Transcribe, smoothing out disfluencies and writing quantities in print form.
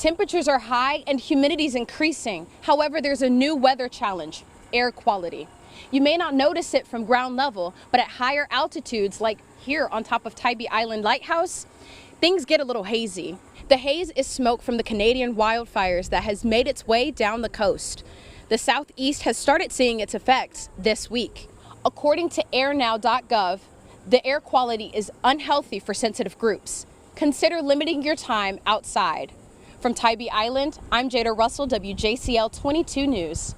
Temperatures are high and humidity is increasing. However, there's a new weather challenge, air quality. You may not notice it from ground level, but at higher altitudes, like here on top of Tybee Island Lighthouse, things get a little hazy. The haze is smoke from the Canadian wildfires that has made its way down the coast. The Southeast has started seeing its effects this week. According to airnow.gov, the air quality is unhealthy for sensitive groups. Consider limiting your time outside. From Tybee Island, I'm Jada Russell, WJCL 22 News.